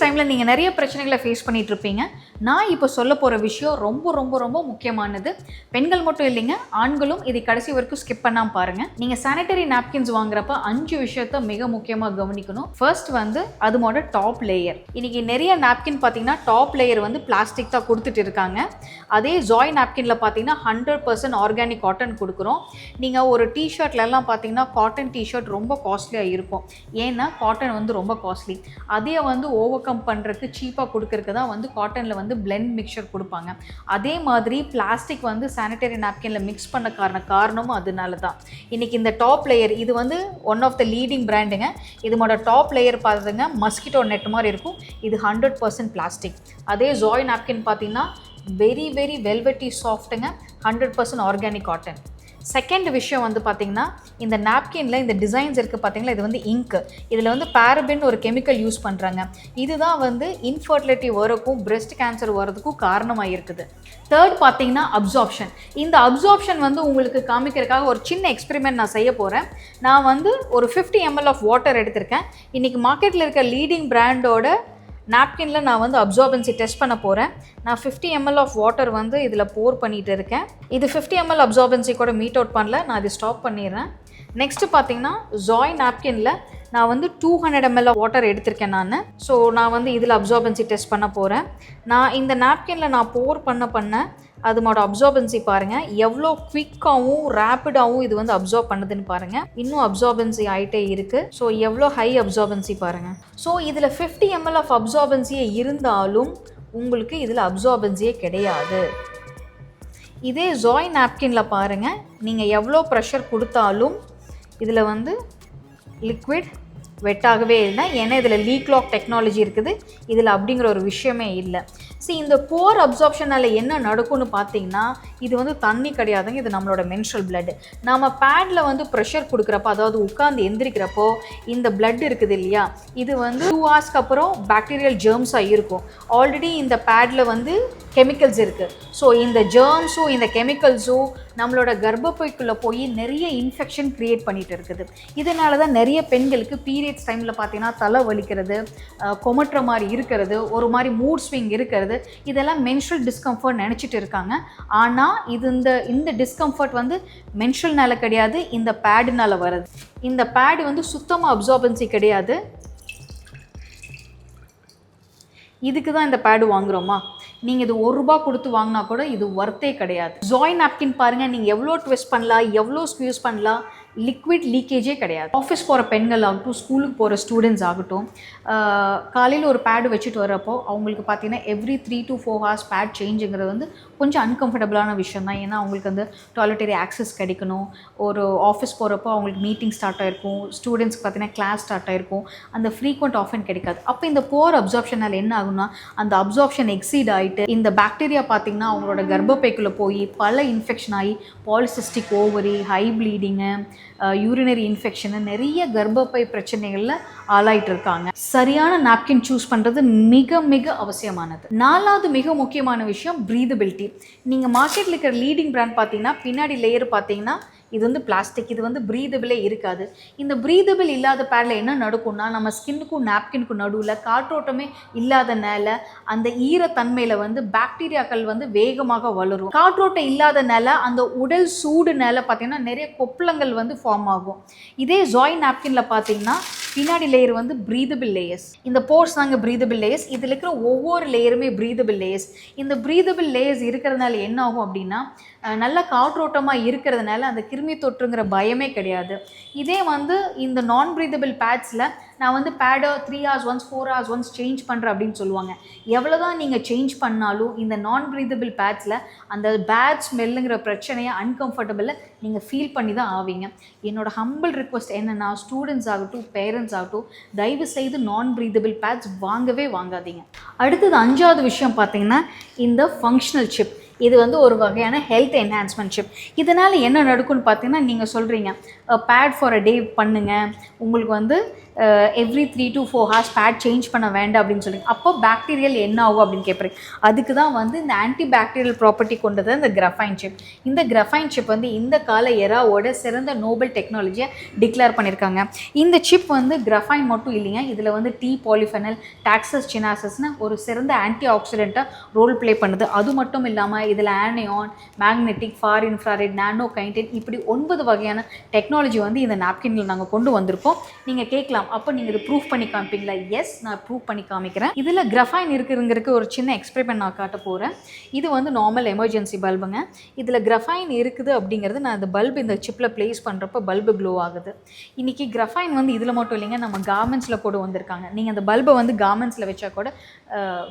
டைமில் நீங்கள் நிறைய பிரச்சனைகளை ஃபேஸ் பண்ணிகிட்டு இருப்பீங்க. நான் இப்போ சொல்ல போகிற விஷயம் ரொம்ப ரொம்ப ரொம்ப முக்கியமானது. பெண்கள் மட்டும் இல்லைங்க, ஆண்களும் இதை கடைசி வரைக்கும் ஸ்கிப் பண்ணாமல் பாருங்கள். நீங்கள் சானிட்டரி நாப்கின்ஸ் வாங்குறப்ப 5 விஷயத்த மிக முக்கியமாக கவனிக்கணும். ஃபர்ஸ்ட் வந்து அதோட டாப் லேயர். இன்றைக்கி நிறைய நாப்கின் பார்த்தீங்கன்னா டாப் லேயர் வந்து பிளாஸ்டிக் தான் கொடுத்துட்டு இருக்காங்க. அதே ஜாய் நாப்கினில் பார்த்தீங்கன்னா 100% ஆர்கானிக் காட்டன் கொடுக்குறோம். நீங்கள் ஒரு டிஷர்ட்லலாம் பார்த்தீங்கன்னா காட்டன் டிஷர்ட் ரொம்ப காஸ்ட்லியாக இருக்கும். ஏன்னா காட்டன் வந்து ரொம்ப காஸ்ட்லி. அதே வந்து ஓவர் கம் பண்ணுறதுக்கு சீப்பாக கொடுக்கறதுக்கு தான் வந்து காட்டனில் வந்து பிளெண்ட் மிக்சர் கொடுப்பாங்க. அதே மாதிரி பிளாஸ்டிக் வந்து சானிட்டரி நாப்கினில் மிக்ஸ் பண்ண காரணமும் அதனால தான். இன்றைக்கி இந்த டாப் லேயர் இது வந்து ஒன் ஆஃப் த லீடிங் பிராண்டுங்க. இதோட டாப் லேயர் பார்த்துங்க மஸ்கிட்டோ நெட் மாதிரி இருக்கும். இது 100% பிளாஸ்டிக். அதே ஜாய் நாப்கின் பார்த்தீங்கன்னா வெரி வெரி வெல்வெட்டி சாஃப்ட்டுங்க, 100% ஆர்கானிக் காட்டன். செகண்ட் விஷயம் வந்து பார்த்திங்கன்னா இந்த நாப்கினில் இந்த டிசைன்ஸ் இருக்குது பார்த்திங்களா, இது வந்து இங்க். இதில் வந்து பேரபின் ஒரு கெமிக்கல் யூஸ் பண்ணுறாங்க. இதுதான் வந்து இன்ஃபர்டிலிட்டி வரக்கும் பிரெஸ்ட் கேன்சர் வரதுக்கும் காரணமாக இருக்குது. தேர்ட் பார்த்திங்கன்னா அப்சார்ப்ஷன். இந்த அப்சார்ப்ஷன் வந்து உங்களுக்கு காமிக்கிறதுக்காக ஒரு சின்ன எக்ஸ்பெரிமெண்ட் நான் செய்ய போகிறேன். நான் வந்து ஒரு 50 ml ஆஃப் வாட்டர் எடுத்திருக்கேன். இன்றைக்கி மார்க்கெட்டில் இருக்க லீடிங் பிராண்டோட நாப்கினில் நான் வந்து அப்சார்பன்சி டெஸ்ட் பண்ண போகிறேன். நான் 50 ml ஆஃப் வாட்டர் வந்து இதில் போர் பண்ணிகிட்டு இருக்கேன். இது 50 ml அப்சார்பன்சி கூட மீட் அவுட் பண்ணல, நான் இது ஸ்டாப் பண்ணிடுறேன். நெக்ஸ்ட்டு பார்த்தீங்கன்னா ஜாய் நாப்கினில் நான் வந்து 200 ml ஆஃப் வாட்டர் எடுத்திருக்கேன் நான். ஸோ நான் வந்து இதில் அப்சார்பன்சி டெஸ்ட் பண்ண போகிறேன். நான் இந்த நாப்கினில் நான் போர் பண்ண அதோட அப்சார்பன்சி பாருங்கள் எவ்வளோ குவிக்காகவும் ரேப்பிடாகவும் இது வந்து அப்சார்ப் பண்ணுதுன்னு பாருங்கள். இன்னும் அப்சார்பன்சி ஆகிட்டே இருக்குது. ஸோ எவ்வளோ ஹை அப்சார்பன்சி பாருங்கள். ஸோ இதில் 50 ml ஆஃப் அப்சார்பன்சியே இருந்தாலும் உங்களுக்கு இதில் அப்சார்பன்சியே கிடையாது. இதே ஜாய் நாப்கினில் பாருங்கள், நீங்கள் எவ்வளோ ப்ரெஷர் கொடுத்தாலும் இதில் வந்து லிக்விட் வெட்டாகவே இல்லை. ஏன்னா இதில் லீக் லாக் டெக்னாலஜி இருக்குது. இதில் அப்படிங்கிற ஒரு விஷயமே இல்லை. இந்த போர் அப்சார்ப்ஷனால் என்ன நடக்கும்னு பார்த்தீங்கன்னா இது வந்து தண்ணி கிடையாதுங்க, இது நம்மளோட மென்ஸ்ட்ரல் பிளட். நம்ம பேடில் வந்து ப்ரெஷர் கொடுக்குறப்போ, அதாவது உட்காந்து எந்திரிக்கிறப்போ இந்த பிளட் இருக்குது இல்லையா, இது வந்து 2 hours அப்புறம் பாக்டீரியல் ஜெர்ம்ஸாக இருக்கும். ஆல்ரெடி இந்த பேடில் வந்து கெமிக்கல்ஸ் இருக்குது. ஸோ இந்த ஜெர்ம்ஸும் இந்த கெமிக்கல்ஸும் நம்மளோட கர்ப்பப்பைக்குள்ளே போய் நிறைய இன்ஃபெக்ஷன் க்ரியேட் பண்ணிகிட்டு இருக்குது. இதனால தான் நிறைய பெண்களுக்கு பீரியட்ஸ் டைமில் பார்த்தீங்கன்னா தலை வலிக்கிறது, கொமட்டுற மாதிரி இருக்கிறது, ஒரு மாதிரி மூட் ஸ்விங் இருக்கிறது, இதெல்லாம் மென்ஸ்ட்ரல் டிஸ்கம்ஃபர்ட் நினச்சிட்டு இருக்காங்க. ஆனால் இது இந்த டிஸ்கம்ஃபர்ட் வந்து மென்ஸ்ட்ரல்னால கிடையாது, இந்த பேடுனால வருது. இந்த பேடு வந்து சுத்தமாக அப்சார்பன்சி கிடையாது. இதுக்கு தான் இந்த பேடு வாங்குகிறோமா? நீங்கள் இது ₹1 கொடுத்து வாங்கினா கூட இது ஒர்த்தே கிடையாது. ஜாய் நாப்கின் பாருங்கள், நீங்கள் எவ்வளோ ட்விஸ்ட் பண்ணலாம், எவ்வளோ ஸ்க்யூஸ் பண்ணலாம், லிக்விட் லீக்கேஜே கிடையாது. ஆஃபீஸ் போகிற பெண்கள் ஆகட்டும், ஸ்கூலுக்கு போகிற ஸ்டூடெண்ட்ஸ் ஆகட்டும், காலையில் ஒரு பேடு வச்சுட்டு வரப்போ அவங்களுக்கு பார்த்தீங்கன்னா எவ்ரி 3 to 4 hours பேட் சேஞ்சுங்கிறது வந்து கொஞ்சம் அன்கம்ஃபர்டபுளான விஷயம் தான். ஏன்னா அவங்களுக்கு வந்து டாய்லெட்டரி ஆக்சஸ் கிடைக்கணும். ஒரு ஆஃபீஸ் போகிறப்போ அவங்களுக்கு மீட்டிங் ஸ்டார்ட் ஆகிருக்கும், ஸ்டூடெண்ட்ஸ்க்கு பார்த்தீங்கன்னா கிளாஸ் ஸ்டார்ட் ஆகிருக்கும், அந்த ஃப்ரீக்வெண்ட் ஆஃபன் கிடைக்காது. அப்போ இந்த போர் அப்சார்ப்ஷனால் என்ன ஆகுனா, அந்த அப்சார்ப்ஷன் எக்ஸீட் ஆகிட்டு இந்த பாக்டீரியா பார்த்திங்கன்னா அவங்களோட கர்ப்பப்பைக்குள்ளே போய் பல இன்ஃபெக்ஷன் ஆகி polycystic ovary, high bleeding, urinary infection, நிறைய கர்ப்பப்பை பிரச்சனைகளில் ஆளாயிட்டு இருக்காங்க. சரியான நாப்கின் சூஸ் பண்ணுறது மிக மிக அவசியமானது. 4வது மிக முக்கியமான விஷயம் ப்ரீதபிலிட்டி. நீங்கள் மார்க்கெட்டில் இருக்கிற லீடிங் பிராண்ட் பார்த்தீங்கன்னா பின்னாடி லேயர் பார்த்தீங்கன்னா இது வந்து பிளாஸ்டிக், இது வந்து ப்ரீதபிளே இருக்காது. இந்த ப்ரீதபிள் இல்லாத பேடில் என்ன நடக்கும்னா, நம்ம ஸ்கின்னுக்கும் நாப்கினுக்கும் நடுவில் காற்றோட்டமே இல்லாதனால அந்த ஈரத்தன்மையில் வந்து பாக்டீரியாக்கள் வந்து வேகமாக வளரும். காற்றோட்டம் இல்லாதனால அந்த உடல் சூடுனால பார்த்தீங்கன்னா நிறைய கொப்பளங்கள் வந்து ஃபார்ம் ஆகும். இதே ஜாய் நாப்கினில் பார்த்தீங்கன்னா பின்னாடி லேயர் வந்து ப்ரீதபிள் லேயர்ஸ். இந்த போர்ஸ் தாங்க ப்ரீதபிள் லேயர்ஸ். இதில் இருக்கிற ஒவ்வொரு லேயருமே ப்ரீதபிள் லேயர்ஸ். இந்த ப்ரீதபிள் லேயர்ஸ் இருக்கிறதுனால என்ன ஆகும் அப்படின்னா, நல்ல காற்றோட்டமாக இருக்கிறதுனால அந்த கிருமி தொற்றுங்கிற பயமே கிடையாது. இதே வந்து இந்த நான் ப்ரீதபிள் பேட்ஸில் நான் வந்து பேடை 3 hours once 4 hours once change பண்ணுறேன் அப்படின்னு சொல்லுவாங்க. எவ்வளோ தான் நீங்கள் சேஞ்ச் பண்ணாலும் இந்த நான் ப்ரீதபிள் பேட்ஸில் அந்த பேட் ஸ்மெல்லுங்கிற பிரச்சனையை அன்கம்ஃபர்டபுளில் நீங்கள் ஃபீல் பண்ணி தான் ஆவீங்க. என்னோட ஹம்பிள் ரிக்வெஸ்ட் என்னென்னா, ஸ்டூடெண்ட்ஸ் ஆகட்டும், பேரண்ட்ஸ் ஆகட்டும், தயவு செய்து நான் ப்ரீதபிள் பேட்ஸ் வாங்கவே வாங்காதீங்க. அடுத்தது 5வது விஷயம் பார்த்தீங்கன்னா இந்த ஃபங்க்ஷனல் சிப். இது வந்து ஒரு வகையான ஹெல்த் என்ஹான்ஸ்மெண்ட் சிப். இதனால் என்ன நடக்கும்னு பார்த்தீங்கன்னா, நீங்கள் சொல்கிறீங்க பேட் ஃபார் அ டே பண்ணுங்கள், உங்களுக்கு வந்து every 3 to 4 hours pad change பண்ண வேண்டாம் அப்படின்னு சொல்லி, அப்போ பாக்டீரியல் என்ன ஆகும் அப்படின்னு கேட்குறேன். அதுக்கு தான் வந்து இந்த ஆன்டி பாக்டீரியல் ப்ராப்பர்ட்டி கொண்டது இந்த கிராஃபைன் சிப். இந்த கிராஃபைன் சிப் வந்து இந்த கால எராவோட சிறந்த நோபல் டெக்னாலஜியை டிக்ளேர் பண்ணியிருக்காங்க. இந்த சிப் வந்து கிராஃபைன் மட்டும் இல்லைங்க, இதில் வந்து டி பாலிஃபெனல், டாக்ஸஸ் சினாசஸ்னு ஒரு சிறந்த ஆன்டி ஆக்சிடென்ட்டாக ரோல் ப்ளே பண்ணுது. அது மட்டும் இல்லாமல் இதில் ஆனியான், மேக்னெட்டிக், ஃபார் இன்ஃப்ராரெட், நானோ கைண்டின் இப்படி 9 வகையான டெக்னாலஜி வந்து இந்த நாப்கின்ல நாங்கள் கொண்டு வந்திருக்கோம். நீங்கள் கேட்கலாம், அப்போ நீங்கள் இது ப்ரூஃப் பண்ணி காமிப்பீங்களா? எஸ், நான் ப்ரூஃப் பண்ணி காமிக்கிறேன். இதில் கிராஃபைன் இருக்குங்கிறதுக்கு ஒரு சின்ன எக்ஸ்பெரிமெண்ட் நான் காட்ட போகிறேன். இது வந்து நார்மல் எமர்ஜென்சி பல்புங்க. இதில் கிராஃபைன் இருக்குது அப்படிங்கிறது நான் இந்த பல்பு இந்த சிப்பில் ப்ளேஸ் பண்ணுறப்போ பல்பு க்ளோ ஆகுது. இன்றைக்கி கிராஃபைன் வந்து இதில் மட்டும் இல்லைங்க, நம்ம கார்மெண்ட்ஸில் கூட வந்திருக்காங்க. நீங்கள் அந்த பல்பை வந்து கார்மெண்ட்ஸில் வச்சா கூட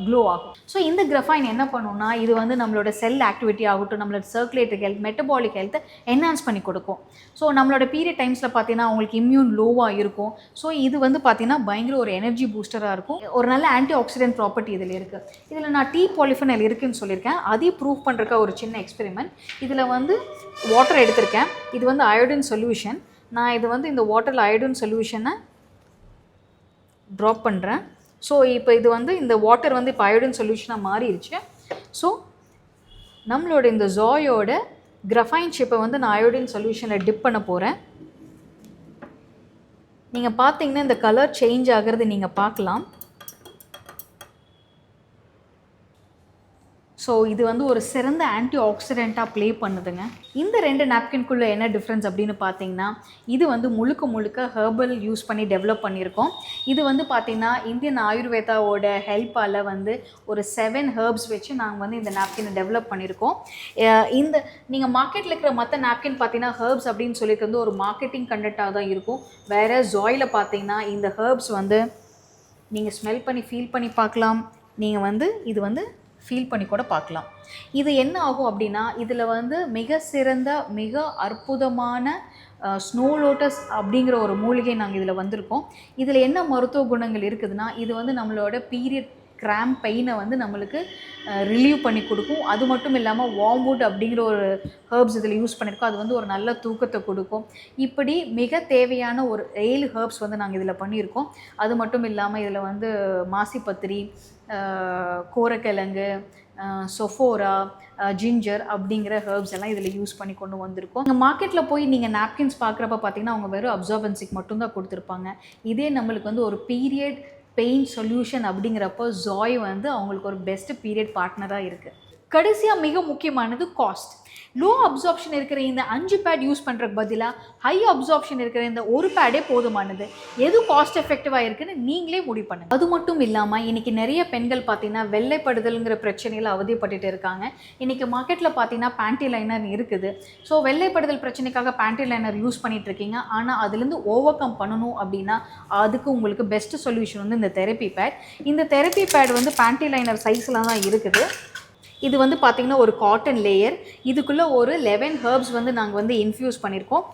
க்ளோ ஆகும். ஸோ இந்த கிராஃபைன் என்ன பண்ணுன்னா, இது வந்து நம்மளோட செல் ஆக்டிவிட்டி ஆகட்டும், நம்மளோட சர்க்குலேட்டரி ஹெல்த், மெட்டபாலிக் ஹெல்த்தை என்ஹான்ஸ் பண்ணி கொடுக்கும். ஸோ நம்மளோட பீரியட் டைம்ஸில் பார்த்தீங்கன்னா அவங்களுக்கு இம்யூன் லோவாக இருக்கும். ஸோ இது வந்து பார்த்தீங்கன்னா பயங்கர ஒரு எனர்ஜி பூஸ்டராக இருக்கும். ஒரு நல்ல ஆன்டி ஆக்சிடென்ட் ப்ராப்பர்ட்டி இதில் இருக்குது. இதில் நான் டி பாலிஃபெனல் இருக்குதுன்னு சொல்லியிருக்கேன். அதையும் ப்ரூவ் பண்ணுறக்க ஒரு சின்ன எக்ஸ்பெரிமெண்ட். இதில் வந்து வாட்டர் எடுத்திருக்கேன். இது வந்து அயோடின் சொல்யூஷன். நான் இது வந்து இந்த வாட்டரில் அயோடின் சொல்யூஷனை ட்ராப் பண்ணுறேன். ஸோ இப்போ இது வந்து இந்த வாட்டர் வந்து இப்போ அயோடின் சொல்யூஷனாக மாறிடுச்சு. ஸோ நம்மளோட இந்த ஜாயோட கிராஃபைன் சிப்பை வந்து நான் அயோடின் சொல்யூஷனில் டிப் பண்ண போகிறேன். நீங்கள் பார்த்தீங்கன்னா இந்த கலர் சேஞ்ச் ஆகிறது நீங்கள் பார்க்கலாம். ஸோ இது வந்து ஒரு சிறந்த ஆன்டி ஆக்சிடெண்ட்டாக ப்ளே பண்ணுதுங்க. இந்த 2 நாப்கின்குள்ளே என்ன டிஃப்ரென்ஸ் அப்படின்னு பார்த்தீங்கன்னா, இது வந்து முழுக்க ஹெர்பல் யூஸ் பண்ணி டெவலப் பண்ணியிருக்கோம். இது வந்து பார்த்திங்கன்னா இந்தியன் ஆயுர்வேதாவோட ஹெல்ப்பால் வந்து ஒரு 7 ஹெர்ப்ஸ் வச்சு நாங்கள் வந்து இந்த நாப்கினை டெவலப் பண்ணியிருக்கோம். இந்த நீங்கள் மார்க்கெட்டில் இருக்கிற மற்ற நாப்கின் பார்த்தீங்கன்னா ஹெர்ப்ஸ் அப்படின்னு சொல்லிட்டு வந்து ஒரு மார்க்கெட்டிங் கண்டென்ட்டாக தான் இருக்கும். வேறு ஜாயில் பார்த்தீங்கன்னா இந்த ஹெர்ப்ஸ் வந்து நீங்கள் ஸ்மெல் பண்ணி ஃபீல் பண்ணி பார்க்கலாம். நீங்கள் வந்து இது வந்து ஃபீல் பண்ணி கூட பார்க்கலாம். இது என்ன ஆகும் அப்படின்னா, இதில் வந்து மிக சிறந்த மிக அற்புதமான ஸ்னோ லோட்டஸ் அப்படிங்கிற ஒரு மூலிகை நாங்கள் இதில் வந்திருக்கோம். இதில் என்ன மருத்துவ குணங்கள் இருக்குதுன்னா, இது வந்து நம்மளோட பீரியட் கிராம்ப் பெயினை வந்து நம்மளுக்கு ரிலீவ் பண்ணி கொடுக்கும். அது மட்டும் இல்லாமல் வார்ம்வுட் அப்படிங்கிற ஒரு ஹெர்ப்ஸ் இதில் யூஸ் பண்ணியிருக்கோம். அது வந்து ஒரு நல்ல தூக்கத்தை கொடுக்கும். இப்படி மிக தேவையான ஒரு 7 ஹெர்ப்ஸ் வந்து நாங்கள் இதில் பண்ணியிருக்கோம். அது மட்டும் இல்லாமல் இதில் வந்து மாசிப்பத்திரி, கோரக்கிழங்கு, சொஃபோரா, ஜிஞ்சர் அப்படிங்கிற ஹெர்ப்ஸ் எல்லாம் இதில் யூஸ் பண்ணி கொண்டு வந்திருக்கோம். இங்கே மார்க்கெட்டில் போய் நீங்கள் நாப்கின்ஸ் பார்க்குறப்ப பார்த்தீங்கன்னா அவங்க வெறும் அப்சார்பன்சிக்கு மட்டும்தான் கொடுத்துருப்பாங்க. இதே நம்மளுக்கு வந்து ஒரு பீரியட் பெயின் சொல்யூஷன் அப்படிங்கிறப்போ ஜாய் வந்து அவங்களுக்கு ஒரு பெஸ்ட் பீரியட் பார்ட்னராக இருக்குது. கடைசியாக மிக முக்கியமானது காஸ்ட். லோ அப்சார்ப்ஷன் இருக்கிற இந்த 5 பேட் யூஸ் பண்ணுறதுக்கு பதிலாக ஹை அப்சார்ப்ஷன் இருக்கிற இந்த ஒரு பேடே போதுமானது. எது காஸ்ட் எஃபெக்டிவாக இருக்குன்னு நீங்களே முடிவு பண்ணுங்க. அது மட்டும் இல்லாமல் இன்றைக்கி நிறைய பெண்கள் பார்த்தீங்கன்னா வெள்ளைப்படுதல்ங்கிற பிரச்சனையில் அவதிப்பட்டுட்டு இருக்காங்க. இன்றைக்கி மார்க்கெட்டில் பார்த்தீங்கன்னா பேண்டி லைனர் இருக்குது. ஸோ வெள்ளைப்படுதல் பிரச்சனைக்காக பேண்டி லைனர் யூஸ் பண்ணிகிட்டு இருக்கீங்க. ஆனால் அதுலேருந்து ஓவர் கம் பண்ணணும் அப்படின்னா அதுக்கு உங்களுக்கு பெஸ்ட் சொல்யூஷன் வந்து இந்த தெரப்பி பேட். இந்த தெரப்பி பேட் வந்து பேண்டி லைனர் சைஸில் தான் இருக்குது. இது வந்து பார்த்திங்கன்னா ஒரு காட்டன் லேயர். இதுக்குள்ளே ஒரு 11 ஹெர்ப்ஸ் வந்து நாங்கள் வந்து இன்ஃப்யூஸ் பண்ணியிருக்கோம்.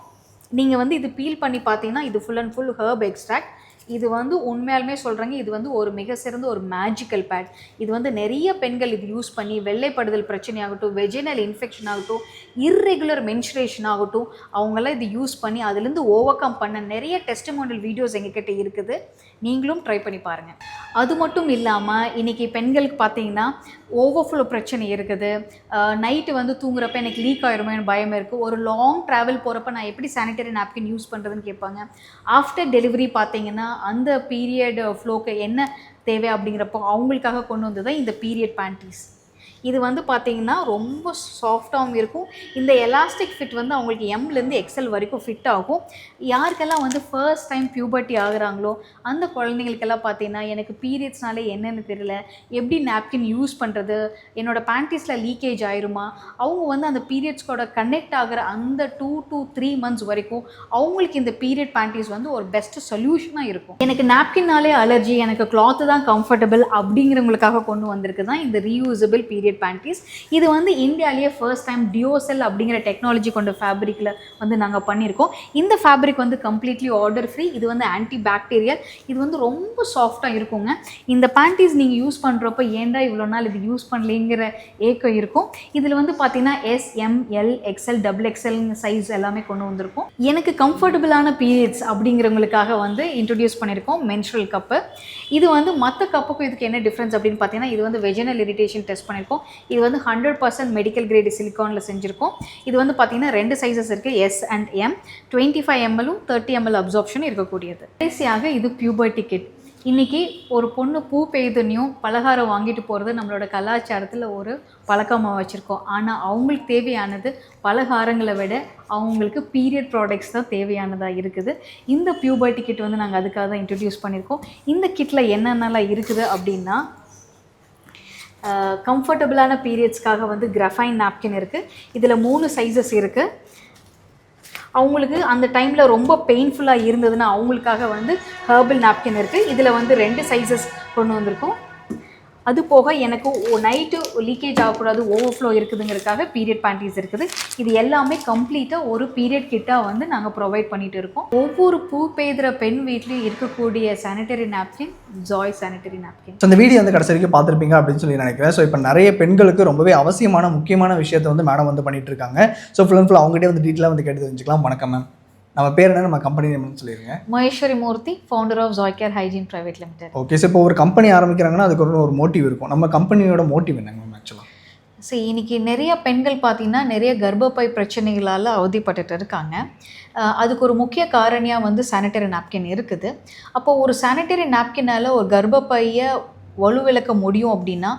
நீங்கள் வந்து இது பீல் பண்ணி பார்த்தீங்கன்னா இது full and full herb extract. இது வந்து உண்மையாலுமே சொல்கிறாங்க, இது வந்து ஒரு மிக சிறந்த ஒரு மேஜிக்கல் பேட். இது வந்து நிறைய பெண்கள் இது யூஸ் பண்ணி வெள்ளைப்படுதல் பிரச்சனை ஆகட்டும், வெஜினல் இன்ஃபெக்ஷன் ஆகட்டும், இர்ரெகுலர் மென்ஸ்ட்ரேஷன் ஆகட்டும், அவங்களாம் இது யூஸ் பண்ணி அதுலேருந்து ஓவர் கம் பண்ண நிறைய டெஸ்டிமோனியல் வீடியோஸ் எங்ககிட்ட இருக்குது. நீங்களும் ட்ரை பண்ணி பாருங்கள். அது மட்டும் இல்லாமல் இன்றைக்கி பெண்களுக்கு பார்த்தீங்கன்னா ஓவர்ஃப்ளோ பிரச்சனை இருக்குது. நைட்டு வந்து தூங்குறப்ப எனக்கு லீக் ஆகிருமேன்னு பயம் இருக்குது. ஒரு லாங் ட்ராவல் போகிறப்ப நான் எப்படி சானிட்டரி நாப்கின் யூஸ் பண்ணுறதுன்னு கேட்பாங்க. ஆஃப்டர் டெலிவரி பார்த்தீங்கன்னா அந்த பீரியட் ஃப்ளோக்கு என்ன தேவை அப்படிங்கிறப்போ அவங்களுக்காக கொண்டு வந்தது தான் இந்த பீரியட் பேண்டீஸ். இது வந்து பார்த்திங்கன்னா ரொம்ப சாஃப்டாகவும் இருக்கும். இந்த எலாஸ்டிக் ஃபிட் வந்து அவங்களுக்கு எம்லேருந்து எக்ஸல் வரைக்கும் ஃபிட் ஆகும். யாருக்கெல்லாம் வந்து ஃபர்ஸ்ட் டைம் பியூபர்ட்டி ஆகுறாங்களோ அந்த குழந்தைங்களுக்கெல்லாம் பார்த்தீங்கன்னா எனக்கு பீரியட்ஸ்னாலே என்னென்னு தெரியல, எப்படி நாப்கின் யூஸ் பண்ணுறது, என்னோடய பேண்டீஸில் லீக்கேஜ் ஆயிருமா, அவங்க வந்து அந்த பீரியட்ஸ்கோட கனெக்ட் ஆகிற அந்த 2 to 3 months வரைக்கும் அவங்களுக்கு இந்த பீரியட் பேண்டீஸ் வந்து ஒரு பெஸ்ட் சொல்யூஷனாக இருக்கும். எனக்கு நாப்கின்னாலே அலர்ஜி, எனக்கு கிளாத்து தான் கம்ஃபர்டபுள் அப்படிங்கிறவங்களுக்காக கொண்டு வந்திருக்கு தான் இந்த ரீயூசபிள் பீரியட் பீரியட் பேண்டீஸ். இது வந்து இந்தியாவிலேயே ஃபர்ஸ்ட் டைம் டியோசெல் அப்படிங்கிற டெக்னாலஜி கொண்ட ஃபேப்ரிக்கில் வந்து நாங்கள் பண்ணியிருக்கோம். இந்த ஃபேப்ரிக் வந்து கம்ப்ளீட்லி ஆர்டர் ஃப்ரீ. இது வந்து ஆன்டி பாக்டீரியல். இது வந்து ரொம்ப சாஃப்டாக இருக்குங்க. இந்த பேண்டீஸ் நீங்கள் யூஸ் பண்ணுறப்ப ஏன்டா இவ்வளோ நாள் இது யூஸ் பண்ணலைங்கிற ஏக்கம் இருக்கும். இதில் வந்து பார்த்தீங்கன்னா SML XL XXL சைஸ் எல்லாமே கொண்டு வந்திருக்கும். எனக்கு கம்ஃபர்டபுளான பீரியட்ஸ் அப்படிங்கிறவங்களுக்காக வந்து இன்ட்ரடியூஸ் பண்ணியிருக்கோம் மென்ஸ்ட்ரல் கப்பு. இது வந்து மற்ற கப்புக்கும் இதுக்கு என்ன டிஃப்ரென்ஸ் அப்படின்னு பார்த்தீங்கன்னா, இது வந்து வெஜினல் இரிட்டேஷன் டெஸ்ட் பண்ணியிருக்கோம். இது வந்து 100% மெடிக்கல் கிரேடு சிலிக்கானில் செஞ்சுருக்கோம். இது வந்து பார்த்தீங்கன்னா 2 சைஸஸ் இருக்குது, S and M. 25 ml 30 ml absorption இருக்கக்கூடியது. கடைசியாக இது பியூபர்ட்டி கிட். இன்றைக்கி ஒரு பொண்ணு பூ பெய்துன்னையும் பலகாரம் வாங்கிட்டு போகிறது நம்மளோட கலாச்சாரத்தில் ஒரு பழக்கமாக வச்சுருக்கோம். ஆனால் அவங்களுக்கு தேவையானது பலகாரங்களை விட அவங்களுக்கு பீரியட் ப்ராடக்ட்ஸ் தான் தேவையானதாக இருக்குது. இந்த பியூபர்ட்டி கிட் வந்து நாங்கள் அதுக்காக தான் இன்ட்ரடியூஸ் பண்ணியிருக்கோம். இந்த கிட்டில் என்னென்னலாம் இருக்குது அப்படின்னா, கம்ஃபர்டபுளான பீரியட்ஸ்க்காக வந்து கிராஃபைன் நாப்கின் இருக்குது. இதில் 3 சைஸஸ் இருக்குது. அவங்களுக்கு அந்த டைமில் ரொம்ப பெயின்ஃபுல்லாக இருந்ததுன்னா அவங்களுக்காக வந்து ஹெர்பல் நாப்கின் இருக்குது. இதில் வந்து 2 சைஸஸ் கொண்டு வந்திருக்கோம். அது போக எனக்கு நைட்டு லீக்கேஜ் ஆகக்கூடாது, ஓவர்ஃப்ளோ இருக்குதுங்கிறதுக்காக பீரியட் பேண்டீஸ் இருக்குது. இது எல்லாமே கம்ப்ளீட்டாக ஒரு பீரியட் கிட்டாக வந்து நாங்கள் ப்ரொவைட் பண்ணிட்டு இருக்கோம். ஒவ்வொரு பூ பெய்கிற பெண் வீட்லேயும் இருக்கக்கூடிய sanitary napkin Joy sanitary napkin. So இந்த வீடியோ வந்து கடைசி வரைக்கும் பார்த்துருப்பீங்க அப்படின்னு சொல்லி நினைக்கிறேன். ஸோ இப்போ நிறைய பெண்களுக்கு ரொம்பவே அவசியமான முக்கியமான விஷயத்தை வந்து மேடம் வந்து பண்ணிட்டு இருக்காங்க. ஸோ ஃபுல் அண்ட் ஃபுல் அவங்ககிட்ட வந்து டீட்டெயிலாக வந்து கேட்டு தெரிஞ்சுக்கலாம். வணக்கம் மேம், நம்ம பேர் என்ன, நம்ம கம்பெனி நேம்னு சொல்லிடுங்க. Maheswari Murthy, founder of Joycare hygiene private limited. Okay, so இப்போ ஒரு கம்பெனி ஆரம்பிக்கிறாங்கன்னா அதுக்கு ஒரு மோட்டிவ் இருக்கும். நம்ம கம்பெனியோட மோட்டிவ் என்னங்க மேம் ஆக்சுவலாக? சரி, இன்றைக்கி நிறைய பெண்கள் பார்த்திங்கன்னா நிறைய கர்ப்பப்பை பிரச்சனைகளால் அவதிப்பட்டுட்டு இருக்காங்க. அதுக்கு ஒரு முக்கிய காரணியாக வந்து சானிட்டரி நாப்கின் இருக்குது. அப்போ ஒரு சானிட்டரி நாப்கினால் ஒரு கர்ப்பப்பையை வலுவிழக்க முடியும் அப்படின்னா,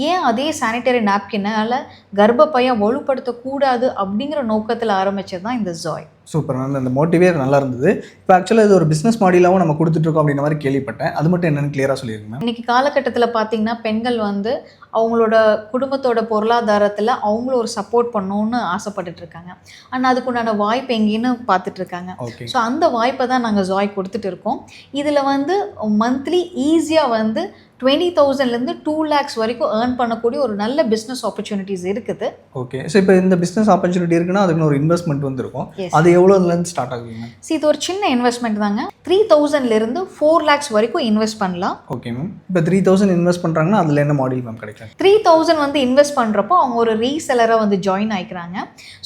ஏன் அதே சானிட்டரி நாப்கினால் கர்ப்பப்பையை வலுப்படுத்தக்கூடாது அப்படிங்கிற நோக்கத்தில் ஆரம்பித்தது தான் இந்த ஜாய். சூப்பர் மேம், அந்த மோட்டிவே நல்லா இருந்தது. இப்போ ஆக்சுவலாக இது ஒரு பிஸ்னஸ் மாடலாகவும் நம்ம கொடுத்துட்ருக்கோம் அப்படின்ற மாதிரி கேள்விப்பட்டேன். அது மட்டும் என்னென்னு கிளியராக சொல்லிடுங்க மேம். இன்றைக்கி காலகட்டத்தில் பார்த்திங்கன்னா பெண்கள் வந்து அவங்களோட குடும்பத்தோட பொருளாதாரத்தில் அவங்களும் ஒரு சப்போர்ட் பண்ணணுன்னு ஆசைப்பட்டுட்ருக்காங்க. ஆனால் அதுக்குண்டான வாய்ப்பு எங்கேன்னு பார்த்துட்ருக்காங்க. ஸோ அந்த வாய்ப்பை தான் நாங்கள் ஜாய் கொடுத்துட்டு இருக்கோம். இதில் வந்து மந்த்லி ஈஸியாக வந்து 20,000லேருந்து 2 lakhs வரைக்கும் ஏர்ன் பண்ணக்கூடிய ஒரு நல்ல பிஸ்னஸ் ஆப்பர்ச்சுனிட்டிஸ் இருக்குது. ஓகே, ஸோ இப்போ இந்த பிஸ்னஸ் ஆப்பர்ச்சுனிட்டி இருக்குன்னா அதுக்கு ஒரு இன்வெஸ்ட்மெண்ட் வந்து இருக்கும். அது எவ்வளோலேருந்து ஸ்டார்ட் ஆகுதுங்க? இது ஒரு சின்ன இன்வெஸ்ட்மெண்ட் தாங்க. 3,000லேருந்து 4 lakhs வரைக்கும் இன்வெஸ்ட் பண்ணலாம். ஓகே மேம், இப்போ 3,000 இன்வெஸ்ட் பண்ணுறாங்கன்னா அதில் என்ன மாடல் மேம் கிடைக்கும்? 3,000 வந்து இன்வெஸ்ட் பண்ணுறப்போ அவங்க ஒரு ரீசெலராக வந்து ஜாயின் ஆகிக்கிறாங்க.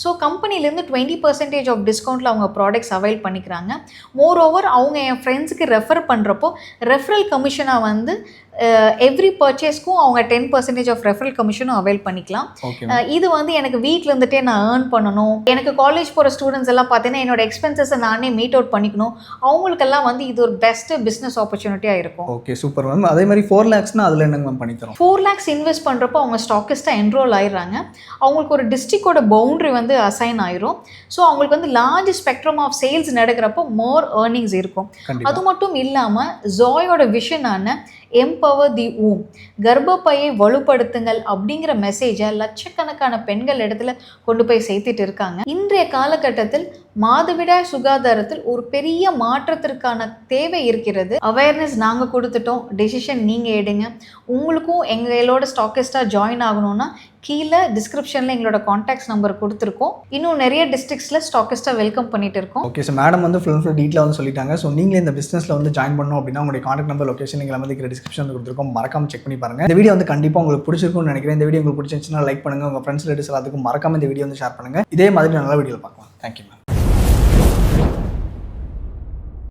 ஸோ கம்பெனிலேருந்து 20% ஆஃப் டிஸ்கவுண்ட்டில் அவங்க ப்ராடக்ட்ஸ் அவைல் பண்ணிக்கிறாங்க. மோர் ஓவர் அவங்க என் ஃப்ரெண்ட்ஸுக்கு ரெஃபர் பண்ணுறப்போ ரெஃபரல் கமிஷனாக வந்து எவ்ரி பர்ச்சேஸ்க்கும் அவங்க 10% ஆஃப் ரெஃபரல் கமிஷனும் அவைல் பண்ணிக்கலாம். இது வந்து எனக்கு வீட்டில் இருந்துகிட்டே நான் ஏர்ன் பண்ணணும், எனக்கு காலேஜ் போகிற ஸ்டூடெண்ட்ஸ் எல்லாம் பார்த்தீங்கன்னா என்னோட எக்ஸ்பென்சஸை நானே மீட் அவுட் பண்ணிக்கணும், அவங்களுக்கெல்லாம் வந்து இது ஒரு பெஸ்ட் பிஸ்னஸ் ஆப்பர்ச்சுனிட்டியாக இருக்கும். Okay, super ma'am. அதே மாதிரி 4 lakhsனா அதில் என்னங்க மேம் பண்ணித்தரோம்? 4 lakhs இன்வெஸ்ட் பண்ணுறப்போ அவங்க ஸ்டாக்கிஸ்ட்டாக என்ரோல் ஆயிடுறாங்க. அவங்களுக்கு ஒரு டிஸ்ட்ரிக்டோட பவுண்டரி வந்து அசைன் ஆயிரும். ஸோ அவங்களுக்கு வந்து லார்ஜ் ஸ்பெக்ட்ரம் ஆஃப் சேல்ஸ் நடக்கிறப்போ மோர் ஏர்னிங்ஸ் இருக்கும். அது மட்டும் இல்லாமல் ஜாயோட விஷனான எம்பவர் தி ஊம், கர்ப்பப்பையை வலுப்படுத்துங்கள் அப்படிங்கிற மெசேஜை லட்சக்கணக்கான பெண்கள் இடத்துல கொண்டு போய் சேர்த்துட்டு இருக்காங்க. இன்றைய காலகட்டத்தில் மாதவிடாய் சுகாதாரத்தில் ஒரு பெரிய மாற்றத்திற்கான தேவை இருக்கிறது. அவேர்னஸ் நாங்கள் கொடுத்துட்டோம், டெசிஷன் நீங்கள் எடுங்க. உங்களுக்கும் எங்களோட ஸ்டாக்கிஸ்டாக ஜாயின் ஆகணும்னா கீழே டிஸ்கிரிப்ஷனில் எங்களோட கான்டாக்ட்ஸ் நம்பர் கொடுத்துருக்கோம். இன்னும் நிறைய டிஸ்ட்ரிக்ஸில் ஸ்டாக்கிஸ்டாக வெல்கம் பண்ணிட்டு இருக்கோம். ஓகே, ஸோ மேடம் வந்து ஃபுல் டீட்டெயிலாக வந்து சொல்லிட்டாங்க. ஸோ நீங்களே இந்த பிஸ்னஸில் வந்து ஜாயின் பண்ணணும் அப்படின்னா உங்களுடைய கான்டாக்ட் நம்பர், லொகேஷன் எங்களை வந்து டிஸ்கிரிப்ஷனில் கொடுத்துருக்கோம். மறக்காம செக் பண்ணி பாருங்கள். இந்த வீடியோ வந்து கண்டிப்பாக உங்களுக்கு பிடிச்சிருக்கும்னு நினைக்கிறேன். இந்த வீடியோ உங்களுக்கு பிடிச்சிருந்துச்சுன்னா லைக் பண்ணுங்கள். உங்கள் ஃப்ரெண்ட்ஸ் ரிலேட்டிவ்ஸ் எல்லாத்துக்கும் மறக்காம இந்த வீடியோ வந்து ஷேர் பண்ணுங்கள். இதே மாதிரி நல்ல வீடியோவில் பார்க்கலாம். Thank you ma'am.